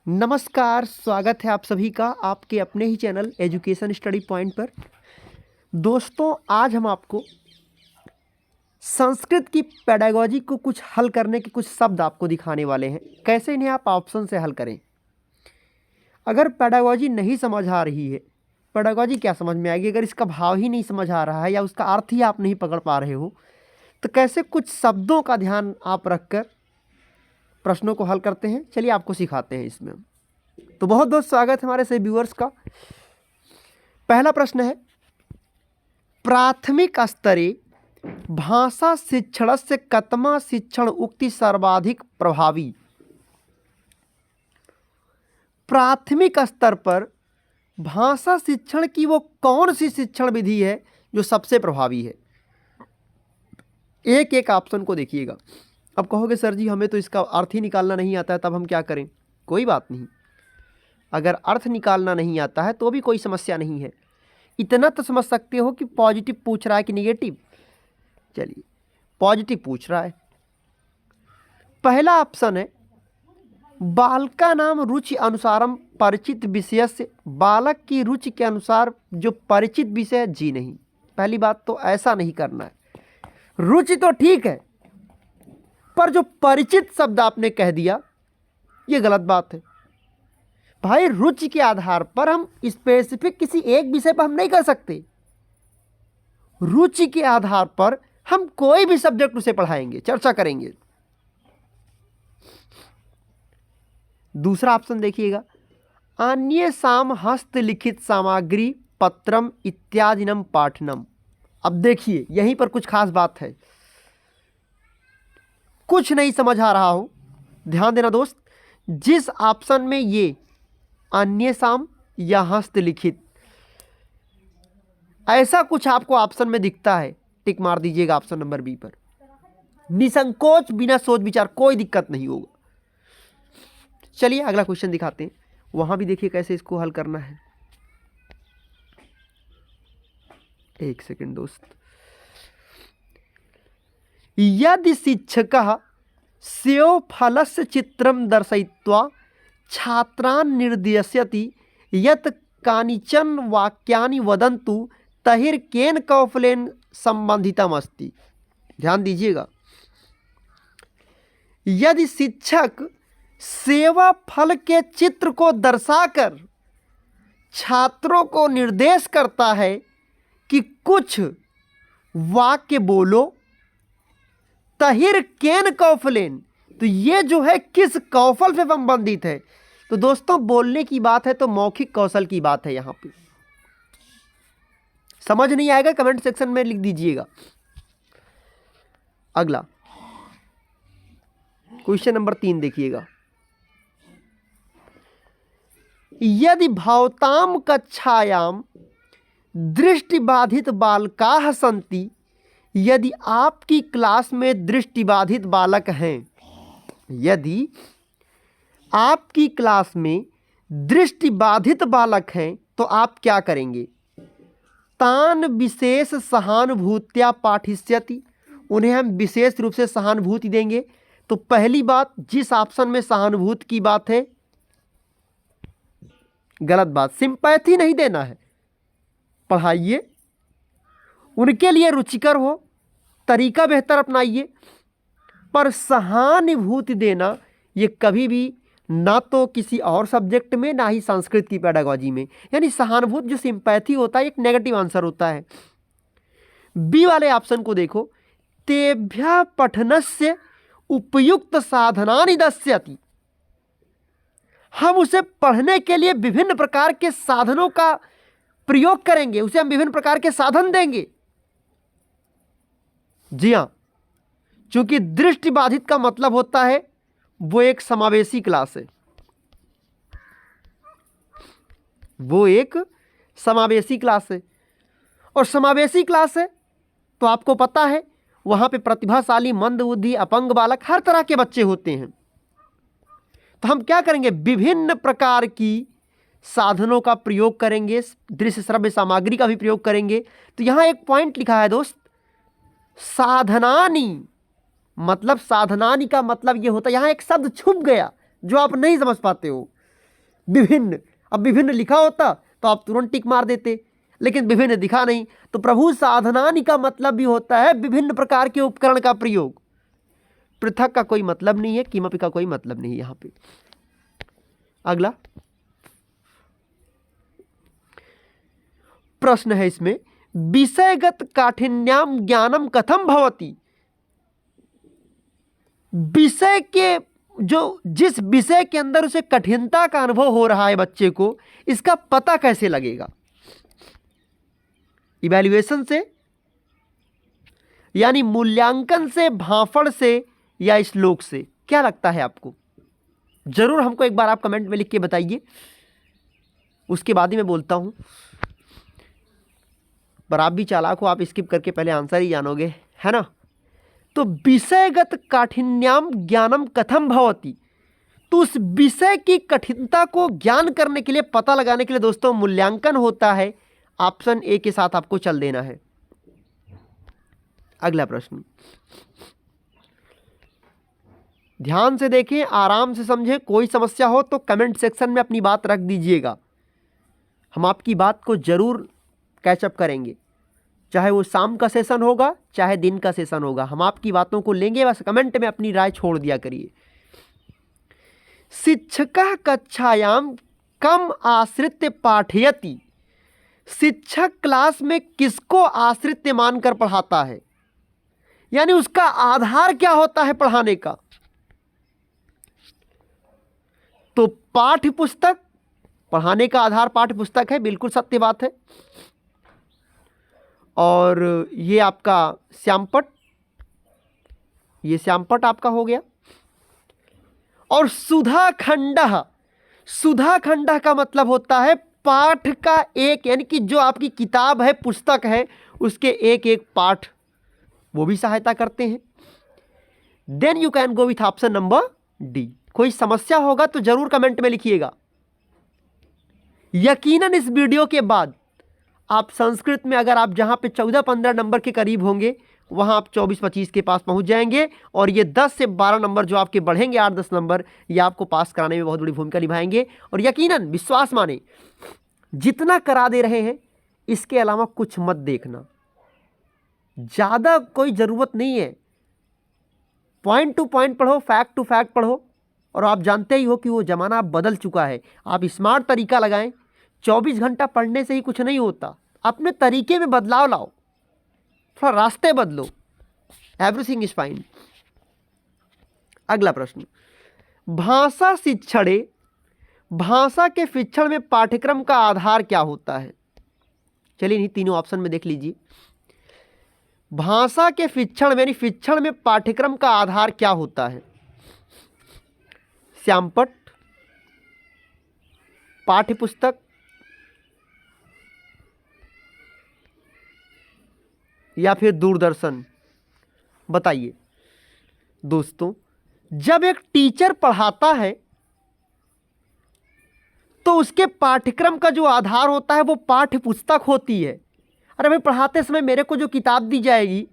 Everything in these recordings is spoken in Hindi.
नमस्कार, स्वागत है आप सभी का आपके अपने ही चैनल एजुकेशन स्टडी पॉइंट पर। दोस्तों, आज हम आपको संस्कृत की पेडागॉजी को कुछ हल करने के कुछ शब्द आपको दिखाने वाले हैं। कैसे इन्हें आप ऑप्शन से हल करें। अगर पेडागॉजी नहीं समझ आ रही है, पेडागॉजी क्या समझ में आएगी अगर इसका भाव ही नहीं समझ आ रहा है या उसका अर्थ ही आप नहीं पकड़ पा रहे हो, तो कैसे कुछ शब्दों का ध्यान आप रखकर प्रश्नों को हल करते हैं। चलिए आपको सिखाते हैं इसमें। तो बहुत बहुत स्वागत है हमारे सभी व्यूअर्स का। पहला प्रश्न है, प्राथमिक स्तरे भाषा शिक्षणस्य कतमा शिक्षण उक्ति सर्वाधिक प्रभावी। प्राथमिक स्तर पर भाषा शिक्षण की वो कौन सी शिक्षण विधि है जो सबसे प्रभावी है। एक एक ऑप्शन को देखिएगा। अब कहोगे सर जी हमें तो इसका अर्थ ही निकालना नहीं आता है, तब हम क्या करें। कोई बात नहीं, अगर अर्थ निकालना नहीं आता है तो भी कोई समस्या नहीं है। इतना तो समझ सकते हो कि पॉजिटिव पूछ रहा है कि नेगेटिव। चलिए, पॉजिटिव पूछ रहा है। पहला ऑप्शन है, बालका नाम रुचि अनुसारम परिचित विषय से। बालक की रुचि के अनुसार जो परिचित विषय है, जी नहीं। पहली बात तो ऐसा नहीं करना है। रुचि तो ठीक है, पर जो परिचित शब्द आपने कह दिया ये गलत बात है। भाई, रुचि के आधार पर हम स्पेसिफिक किसी एक विषय पर हम नहीं कर सकते। रुचि के आधार पर हम कोई भी सब्जेक्ट उसे पढ़ाएंगे, चर्चा करेंगे। दूसरा ऑप्शन देखिएगा, अन्य साम हस्तलिखित सामग्री पत्रम इत्यादिनम पाठनम। अब देखिए, यहीं पर कुछ खास बात है। कुछ नहीं समझ आ रहा हो, ध्यान देना दोस्त। जिस ऑप्शन में ये अन्य साम या हस्तलिखित ऐसा कुछ आपको ऑप्शन में दिखता है, टिक मार दीजिएगा ऑप्शन नंबर बी पर। निसंकोच, बिना सोच विचार, कोई दिक्कत नहीं होगा। चलिए अगला क्वेश्चन दिखाते हैं। वहां भी देखिए कैसे इसको हल करना है। एक सेकंड दोस्त। यदि शिक्षकः स्यो फलस्य चित्रं दर्शयित्वा छात्रान् निर्देशयति यत् कानिचन वाक्यानि वदन्तु तहिर्केन कौफलेन संबंधितम अस्ति। ध्यान दीजिएगा, यदि शिक्षक सेवा फल के चित्र को दर्शाकर छात्रों को निर्देश करता है कि कुछ वाक्य बोलो, तहिर केन कौफलेन, तो ये जो है किस कौशल से संबंधित है। तो दोस्तों, बोलने की बात है तो मौखिक कौशल की बात है। यहां पे समझ नहीं आएगा कमेंट सेक्शन में लिख दीजिएगा। अगला क्वेश्चन नंबर 3 देखिएगा। यदि भवताम कक्षायाम दृष्टिबाधित बालकाः सन्ति, यदि आपकी क्लास में दृष्टिबाधित बालक हैं, यदि आपकी क्लास में दृष्टिबाधित बालक हैं तो आप क्या करेंगे। तान विशेष सहानुभूत्या पाठिष्यति, उन्हें हम विशेष रूप से सहानुभूति देंगे। तो पहली बात, जिस ऑप्शन में सहानुभूति की बात है, गलत बात। सिंपैथी नहीं देना है, पढ़ाइए, उनके लिए रुचिकर हो, तरीका बेहतर अपनाइए, पर सहानुभूति देना ये कभी भी ना तो किसी और सब्जेक्ट में, ना ही संस्कृत की पेडागॉजी में। यानी सहानुभूति जो सिंपैथी होता है, एक नेगेटिव आंसर होता है। बी वाले ऑप्शन को देखो, तेभ्यः पठनस्य उपयुक्त साधनानि दस्यति, हम उसे पढ़ने के लिए विभिन्न प्रकार के साधनों का प्रयोग करेंगे, उसे हम विभिन्न प्रकार के साधन देंगे। जी हां, चूंकि दृष्टिबाधित का मतलब होता है वो एक समावेशी क्लास है, वो एक समावेशी क्लास है। और समावेशी क्लास है तो आपको पता है वहां पे प्रतिभाशाली, मंदबुद्धि, अपंग बालक, हर तरह के बच्चे होते हैं। तो हम क्या करेंगे, विभिन्न प्रकार की साधनों का प्रयोग करेंगे, दृश्य श्रव्य सामग्री का भी प्रयोग करेंगे। तो यहां एक पॉइंट लिखा है दोस्त, साधनानी, मतलब साधनानी का मतलब यह होता है, यहां एक शब्द छुप गया जो आप नहीं समझ पाते हो। विभिन्न, अब विभिन्न लिखा होता तो आप तुरंत टिक मार देते, लेकिन विभिन्न दिखा नहीं। तो प्रभु साधनानि का मतलब भी होता है विभिन्न प्रकार के उपकरण का प्रयोग। पृथक का कोई मतलब नहीं है, किमपि का कोई मतलब नहीं है यहां पे। अगला प्रश्न है इसमें, विषयगत काठिन्याम ज्ञानम कथम भवति। विषय के जो जिस विषय के अंदर उसे कठिनता का अनुभव हो रहा है बच्चे को, इसका पता कैसे लगेगा? इवैल्यूएशन से, यानी मूल्यांकन से, भांफड़ से, या श्लोक से? क्या लगता है आपको? जरूर हमको एक बार आप कमेंट में लिख के बताइए, उसके बाद ही मैं बोलता हूं। पर आप भी चालाक हो, आप स्किप करके पहले आंसर ही जानोगे, है ना? तो विषयगत काठिन्याम ज्ञानम कथम भवति, तो उस विषय की कठिनता को ज्ञान करने के लिए, पता लगाने के लिए दोस्तों मूल्यांकन होता है। ऑप्शन ए के साथ आपको चल देना है। अगला प्रश्न ध्यान से देखें, आराम से समझें। कोई समस्या हो तो कमेंट सेक्शन में अपनी बात रख दीजिएगा, हम आपकी बात को जरूर कैचअप करेंगे। चाहे वो शाम का सेशन होगा, चाहे दिन का सेशन होगा, हम आपकी बातों को लेंगे। बस कमेंट में अपनी राय छोड़ दिया करिए। शिक्षकः कक्षायाम कम आश्रित्य पाठयति, शिक्षक क्लास में किसको आश्रित्य मानकर पढ़ाता है? यानी उसका आधार क्या होता है पढ़ाने का? तो पाठ्य पुस्तक, पढ़ाने का आधार पाठ्य पुस्तक है, बिल्कुल सत्य बात है। और ये आपका श्यामपट, ये श्यामपट आपका हो गया। और सुधाखंडः, सुधाखंडः का मतलब होता है पाठ का एक, यानी कि जो आपकी किताब है, पुस्तक है, उसके एक एक पाठ, वो भी सहायता करते हैं। Then you can go with option number D. कोई समस्या होगा तो जरूर कमेंट में लिखिएगा। यकीनन इस वीडियो के बाद आप संस्कृत में, अगर आप जहां पे 14-15 नंबर के करीब होंगे, वहां आप 24-25 के पास पहुंच जाएंगे। और ये 10 से 12 नंबर जो आपके बढ़ेंगे, 8-10 नंबर, ये आपको पास कराने में बहुत बड़ी भूमिका निभाएंगे। और यकीनन विश्वास माने, जितना करा दे रहे हैं इसके अलावा कुछ मत देखना, ज़्यादा कोई ज़रूरत नहीं है। पॉइंट टू पॉइंट पढ़ो, फैक्ट टू फैक्ट पढ़ो। और आप जानते ही हो कि वो ज़माना अब बदल चुका है। आप स्मार्ट तरीका लगाएं। 24 घंटा पढ़ने से ही कुछ नहीं होता, अपने तरीके में बदलाव लाओ, थोड़ा रास्ते बदलो, एवरीथिंग इज फाइन। अगला प्रश्न, भाषा शिक्षणे, भाषा के शिक्षण में पाठ्यक्रम का आधार क्या होता है? चलिए नहीं, तीनों ऑप्शन में देख लीजिए। भाषा के शिक्षण यानी शिक्षण में पाठ्यक्रम का आधार क्या होता है? श्यामपट, पाठ्य पुस्तक, या फिर दूरदर्शन? बताइए दोस्तों। जब एक टीचर पढ़ाता है तो उसके पाठ्यक्रम का जो आधार होता है वो पाठ्य पुस्तक होती है। अरे भाई, पढ़ाते समय मेरे को जो किताब दी जाएगी,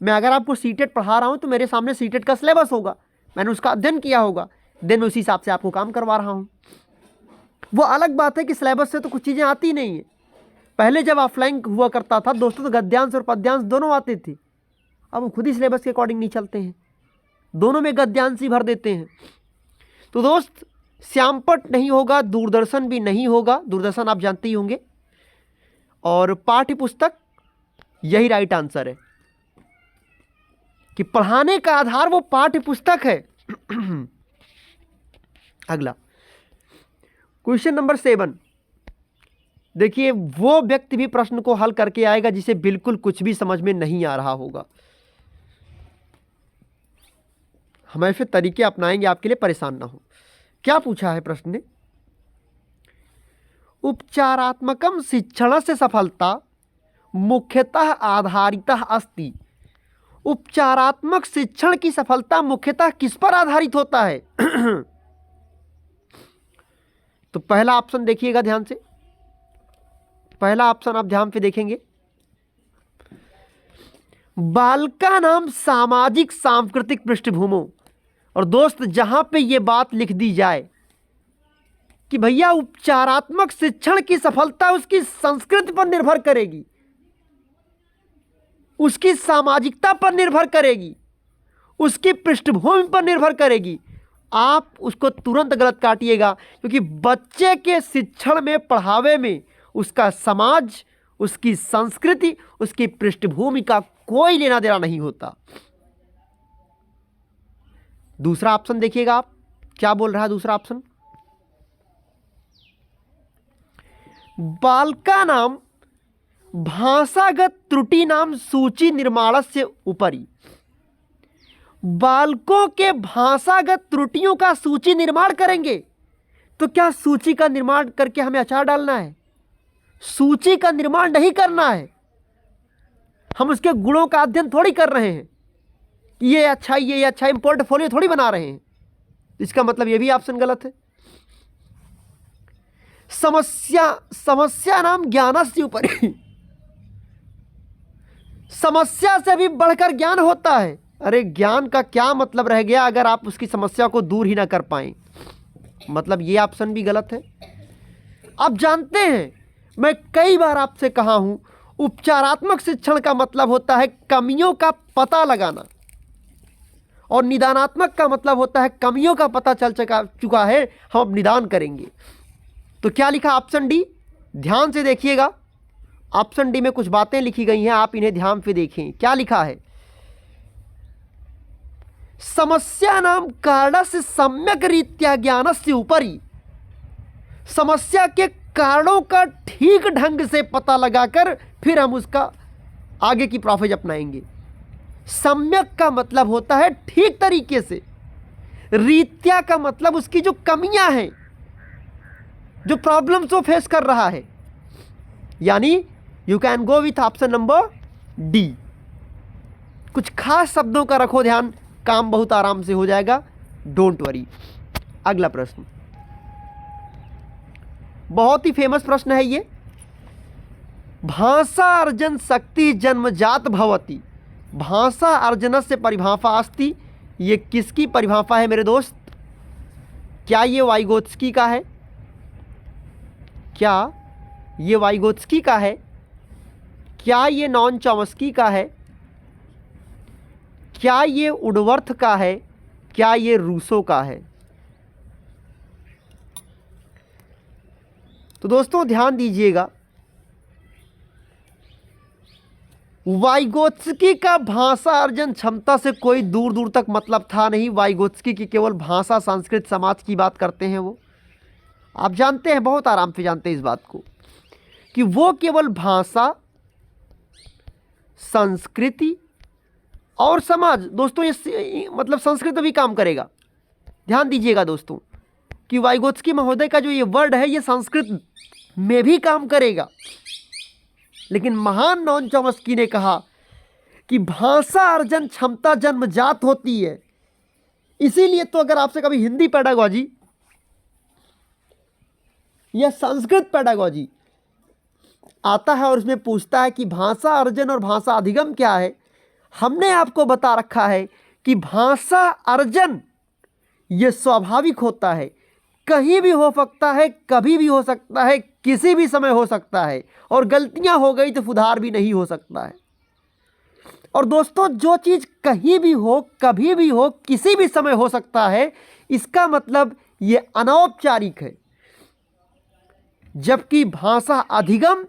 मैं अगर आपको सीटेट पढ़ा रहा हूं तो मेरे सामने सीटेट का सिलेबस होगा, मैंने उसका अध्ययन किया होगा, देन उसी हिसाब से आपको काम करवा रहा हूं। वो अलग बात है कि सिलेबस से तो कुछ चीज़ें आती नहीं है। पहले जब ऑफलाइन हुआ करता था दोस्तों, तो गद्यांश और पद्यांश दोनों आते थे। अब हम खुद ही सिलेबस के अकॉर्डिंग नहीं चलते हैं, दोनों में गद्यांश ही भर देते हैं। तो दोस्त, श्यामपट नहीं होगा, दूरदर्शन भी नहीं होगा, दूरदर्शन आप जानते ही होंगे। और पाठ्य पुस्तक, यही राइट आंसर है कि पढ़ाने का आधार वो पाठ्य पुस्तक है। अगला क्वेश्चन नंबर 7। देखिए, वो व्यक्ति भी प्रश्न को हल करके आएगा जिसे बिल्कुल कुछ भी समझ में नहीं आ रहा होगा। हम ऐसे तरीके अपनाएंगे आपके लिए, परेशान ना हो। क्या पूछा है प्रश्न ने? उपचारात्मकम शिक्षण से सफलता मुख्यतः आधारितः अस्ति। उपचारात्मक शिक्षण की सफलता मुख्यतः किस पर आधारित होता है? तो पहला ऑप्शन देखिएगा ध्यान से, पहला ऑप्शन आप ध्यान पे देखेंगे, बालका नाम सामाजिक सांस्कृतिक पृष्ठभूमि। और दोस्त, जहां पे ये बात लिख दी जाए कि भैया उपचारात्मक शिक्षण की सफलता उसकी संस्कृति पर निर्भर करेगी, उसकी सामाजिकता पर निर्भर करेगी, उसकी पृष्ठभूमि पर निर्भर करेगी, आप उसको तुरंत गलत काटिएगा। क्योंकि बच्चे के शिक्षण में, पढ़ावे में उसका समाज, उसकी संस्कृति, उसकी पृष्ठभूमि का कोई लेना देना नहीं होता। दूसरा ऑप्शन देखिएगा, आप क्या बोल रहा है दूसरा ऑप्शन। बालकानां भाषागत त्रुटि नाम सूची निर्माणस्य उपरि। बालकों के भाषागत त्रुटियों का सूची निर्माण करेंगे। तो क्या सूची का निर्माण करके हमें अचार डालना है? सूची का निर्माण नहीं करना है। हम उसके गुणों का अध्ययन थोड़ी कर रहे हैं, ये अच्छा ये अच्छा, हम पोर्टफोलियो थोड़ी बना रहे हैं। इसका मतलब ये भी ऑप्शन गलत है। समस्या नाम ज्ञानस्य उपरि। समस्या से भी बढ़कर ज्ञान होता है। अरे ज्ञान का क्या मतलब रह गया अगर आप उसकी समस्या को दूर ही ना कर पाएं? मतलब ये ऑप्शन भी गलत है। आप जानते हैं, मैं कई बार आपसे कहा हूं, उपचारात्मक शिक्षण का मतलब होता है कमियों का पता लगाना, और निदानात्मक का मतलब होता है कमियों का पता चल चुका है, हम अब निदान करेंगे। तो क्या लिखा ऑप्शन डी? ध्यान से देखिएगा, ऑप्शन डी में कुछ बातें लिखी गई हैं, आप इन्हें ध्यान से देखें। क्या लिखा है? समस्या नाम कारणस्य सम्यक रीत्या ज्ञानस्य उपरि। समस्या के कारणों का ठीक ढंग से पता लगाकर फिर हम उसका आगे की प्रोसेस अपनाएंगे। सम्यक का मतलब होता है ठीक तरीके से, रीत्या का मतलब उसकी जो कमियां हैं, जो प्रॉब्लम्स वो फेस कर रहा है। यानी you can go with option number D. कुछ खास शब्दों का रखो ध्यान, काम बहुत आराम से हो जाएगा, डोंट वरी। अगला प्रश्न बहुत ही फेमस प्रश्न है ये। भाषा अर्जन शक्ति जन्मजात भवति, भाषा अर्जनस्य परिभाषा अस्ति। ये किसकी परिभाषा है मेरे दोस्त? क्या ये वाइगोत्स्की का है? क्या ये वाइगोत्स्की का है? क्या ये नॉन चॉम्स्की का है? क्या ये वुडवर्थ का है? क्या ये रूसो का है? तो दोस्तों ध्यान दीजिएगा, वाइगोत्स्की का भाषा अर्जन क्षमता से कोई दूर दूर तक मतलब था नहीं। वाइगोत्स्की की केवल भाषा संस्कृत समाज की बात करते हैं वो। आप जानते हैं, बहुत आराम से जानते हैं इस बात को, कि वो केवल भाषा, संस्कृति और समाज, दोस्तों ये मतलब संस्कृत में भी काम करेगा। ध्यान दीजिएगा दोस्तों कि वाइगोत्स्की महोदय का जो ये वर्ड है ये संस्कृत में भी काम करेगा। लेकिन महान नॉन चॉम्स्की ने कहा कि भाषा अर्जन क्षमता जन्मजात होती है। इसीलिए तो अगर आपसे कभी हिंदी पेडागोजी या संस्कृत पेडागोजी आता है और उसमें पूछता है कि भाषा अर्जन और भाषा अधिगम क्या है, हमने आपको बता रखा है कि भाषा अर्जन ये स्वाभाविक होता है, कहीं भी हो सकता है, कभी भी हो सकता है, किसी भी समय हो सकता है, और गलतियां हो गई तो सुधार भी नहीं हो सकता है। और दोस्तों जो चीज़ कहीं भी हो, कभी भी हो, किसी भी समय हो सकता है, इसका मतलब ये अनौपचारिक है। जबकि भाषा अधिगम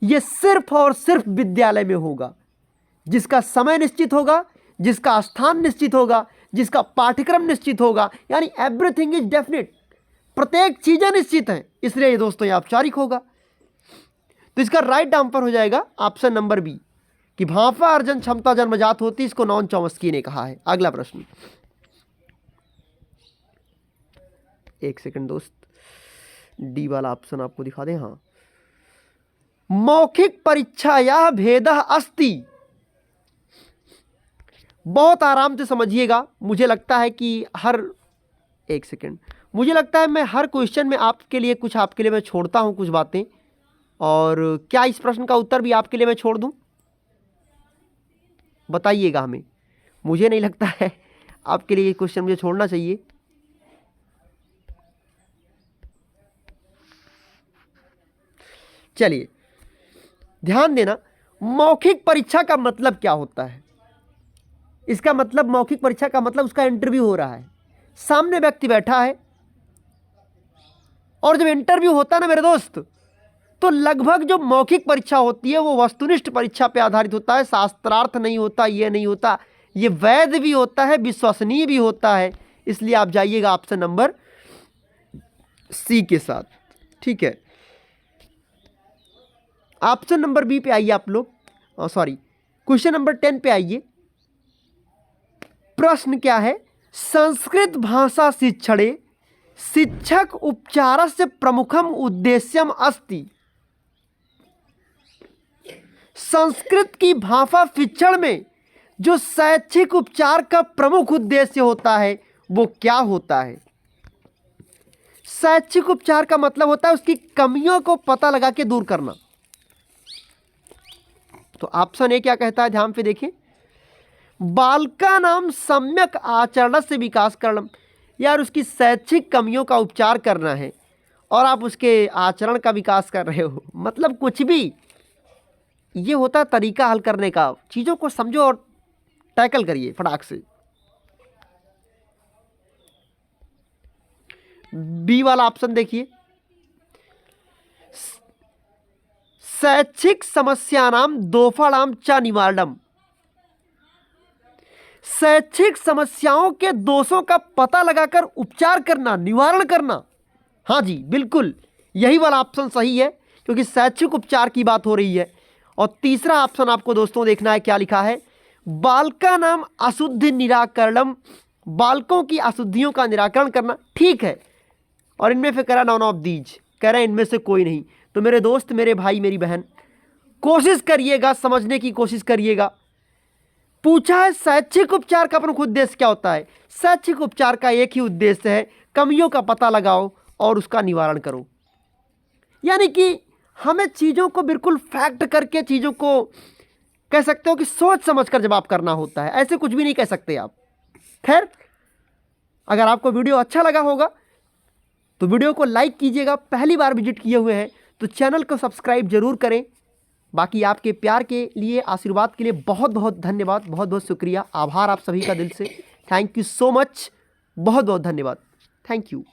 ये सिर्फ और सिर्फ विद्यालय में होगा, जिसका समय निश्चित होगा, जिसका स्थान निश्चित होगा, जिसका पाठ्यक्रम निश्चित होगा। यानी एवरीथिंग इज डेफिनेट, प्रत्येक चीज़ें निश्चित हैं, इसलिए ये दोस्तों ये औपचारिक होगा। तो इसका राइट आंसर हो जाएगा ऑप्शन नंबर बी, कि भाषा अर्जन क्षमता जन्मजात होती, इसको नॉन चॉम्स्की ने कहा है। अगला प्रश्न, एक सेकंड दोस्त, डी वाला ऑप्शन आपको दिखा दें। हाँ, मौखिक परीक्षाया भेदः अस्ति। बहुत आराम से समझिएगा, मुझे लगता है कि एक सेकंड, मुझे लगता है मैं हर क्वेश्चन में आपके लिए कुछ, आपके लिए मैं छोड़ता हूं कुछ बातें। और क्या इस प्रश्न का उत्तर भी आपके लिए मैं छोड़ दूं? बताइएगा हमें। मुझे नहीं लगता है आपके लिए ये क्वेश्चन मुझे छोड़ना चाहिए। चलिए ध्यान देना, मौखिक परीक्षा का मतलब क्या होता है। इसका मतलब, मौखिक परीक्षा का मतलब उसका इंटरव्यू हो रहा है, सामने व्यक्ति बैठा है, और जब इंटरव्यू होता है ना मेरे दोस्त, तो लगभग जो मौखिक परीक्षा होती है वो वस्तुनिष्ठ परीक्षा पे आधारित होता है, शास्त्रार्थ नहीं होता, ये नहीं होता, ये वैध भी होता है, विश्वसनीय भी होता है। इसलिए आप जाइएगा ऑप्शन नंबर सी के साथ, ठीक है। ऑप्शन नंबर बी पे आइए आप लोग, सॉरी क्वेश्चन नंबर 10 पे आइए। प्रश्न क्या है, संस्कृत भाषा शिक्षणे शिक्षक उपचारस्य प्रमुखम उद्देश्यम अस्ति। संस्कृत की भाषा शिक्षण में जो शैक्षिक उपचार का प्रमुख उद्देश्य होता है वो क्या होता है। शैक्षिक उपचार का मतलब होता है उसकी कमियों को पता लगा के दूर करना। तो ऑप्शन ए क्या कहता है, ध्यान पे देखिए, बालका नाम सम्यक आचरण से विकास करणम। यार उसकी शैक्षिक कमियों का उपचार करना है और आप उसके आचरण का विकास कर रहे हो, मतलब कुछ भी, ये होता है तरीका हल करने का। चीज़ों को समझो और टैकल करिए फटाक से। बी वाला ऑप्शन देखिए, शैक्षिक समस्यानाम दोषाणाम च निवारणम। शैक्षिक समस्याओं के दोषों का पता लगाकर उपचार करना, निवारण करना। हाँ जी बिल्कुल, यही वाला ऑप्शन सही है, क्योंकि शैक्षिक उपचार की बात हो रही है। और तीसरा ऑप्शन आपको दोस्तों देखना है, क्या लिखा है, बालका नाम अशुद्धि निराकरणम। बालकों की अशुद्धियों का निराकरण करना, ठीक है। और इनमें से कह रहा नॉन ऑफ दीज, कह रहे हैं इनमें से कोई नहीं। तो मेरे दोस्त, मेरे भाई, मेरी बहन, कोशिश करिएगा, समझने की कोशिश करिएगा। पूछा है शैक्षिक उपचार का प्रमुख उद्देश्य क्या होता है। शैक्षिक उपचार का एक ही उद्देश्य है, कमियों का पता लगाओ और उसका निवारण करो। यानी कि हमें चीज़ों को बिल्कुल फैक्ट करके, चीज़ों को कह सकते हो कि सोच समझ कर जवाब करना होता है, ऐसे कुछ भी नहीं कह सकते आप। खैर, अगर आपको वीडियो अच्छा लगा होगा तो वीडियो को लाइक कीजिएगा। पहली बार विजिट किए हुए हैं तो चैनल को सब्सक्राइब जरूर करें। बाकी आपके प्यार के लिए, आशीर्वाद के लिए बहुत बहुत धन्यवाद, बहुत बहुत शुक्रिया, आभार आप सभी का दिल से। थैंक यू सो मच, बहुत बहुत धन्यवाद, थैंक यू।